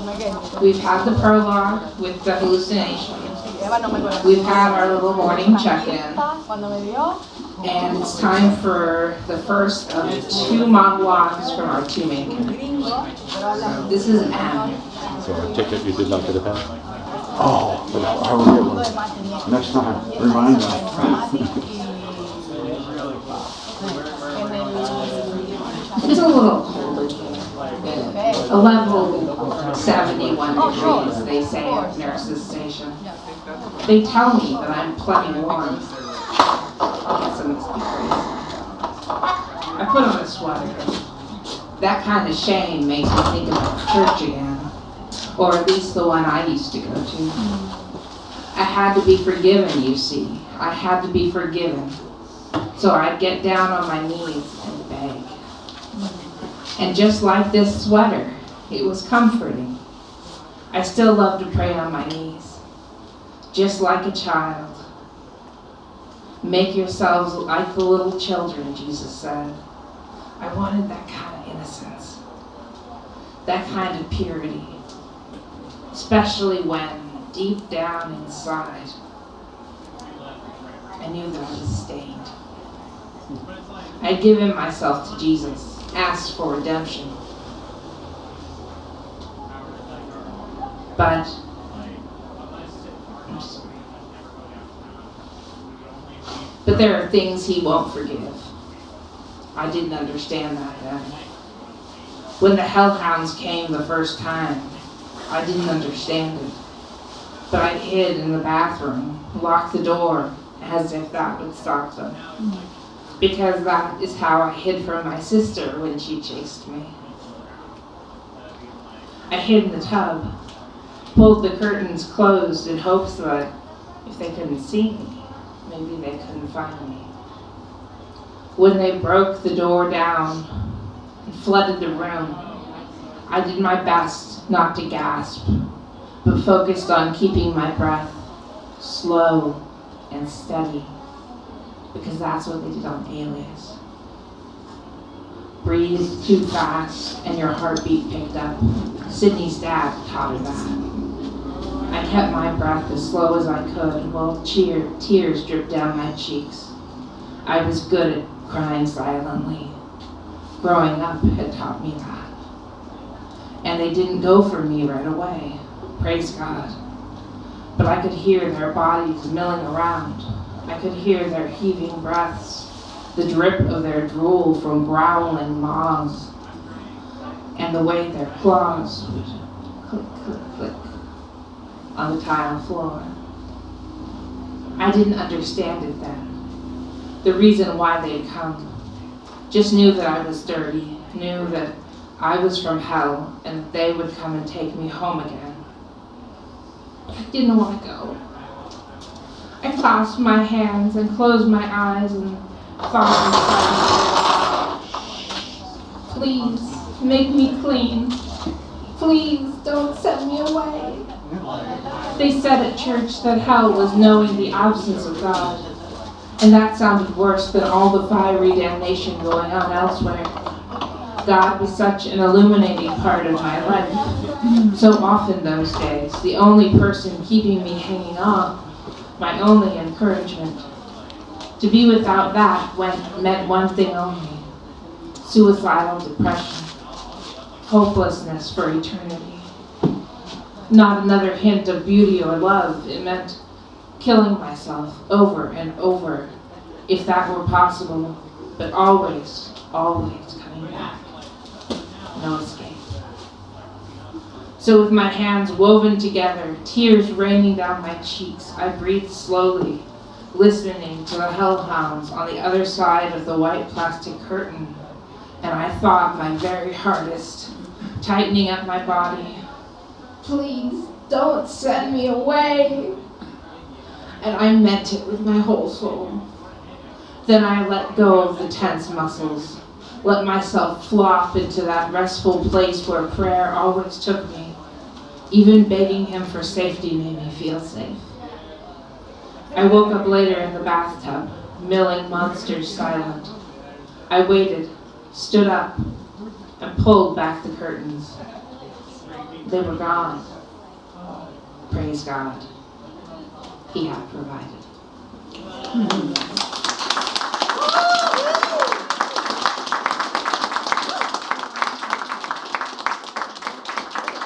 We've had the prologue with the hallucination. We've had our little morning check-in. And it's time for the first of 2 monologues from our 2 main characters. This is Anne. So I take it you did not get a pen? Oh, I will get one. Next time, remind me. It's a little cold in here. A level 71 degrees, they say at nurse's station. They tell me that I'm plenty warm. I guess I must be crazy. I put on a sweater. That kind of shame makes me think about church again. Or at least the one I used to go to. I had to be forgiven, you see. I had to be forgiven. So I'd get down on my knees and beg. And just like this sweater, it was comforting. I still love to pray on my knees. Just like a child. Make yourselves like the little children, Jesus said. I wanted that kind of innocence. That kind of purity. Especially when, deep down inside, I knew that I was stained. I'd given myself to Jesus, asked for redemption. But, I'm sorry. But there are things he won't forgive. I didn't understand that then. When the hellhounds came the first time, I didn't understand it. But I hid in the bathroom, locked the door, as if that would stop them. Because that is how I hid from my sister when she chased me. I hid in the tub, pulled the curtains closed in hopes that if they couldn't see me, maybe they couldn't find me. When they broke the door down and flooded the room, I did my best not to gasp, but focused on keeping my breath slow and steady, because that's what they did on Alias. Breathe too fast and your heartbeat picked up. Sydney's dad taught her that. I kept my breath as slow as I could while tears dripped down my cheeks. I was good at crying silently. Growing up had taught me that. And they didn't go for me right away, praise God. But I could hear their bodies milling around. I could hear their heaving breaths, the drip of their drool from growling maws, and the way their claws would click, click, click on the tile floor. I didn't understand it then. The reason why they'd come. Just knew that I was dirty, knew that I was from hell, and that they would come and take me home again. I didn't want to go. I clasped my hands and closed my eyes and thought inside, please, make me clean. Please, don't send me away. They said at church that hell was knowing the absence of God, and that sounded worse than all the fiery damnation going on elsewhere. God was such an illuminating part of my life. So often those days, the only person keeping me hanging on, my only encouragement. To be without that meant one thing only: suicidal depression, hopelessness for eternity. Not another hint of beauty or love. It meant killing myself over and over, if that were possible, but always, always coming back. No escape. So with my hands woven together, tears raining down my cheeks, I breathed slowly, listening to the hellhounds on the other side of the white plastic curtain, and I thought my very hardest, tightening up my body. Please, don't send me away. And I meant it with my whole soul. Then I let go of the tense muscles, let myself flop into that restful place where prayer always took me. Even begging him for safety made me feel safe. I woke up later in the bathtub, milling monsters silent. I waited, stood up, and pulled back the curtains. They were gone. Praise God. He had provided.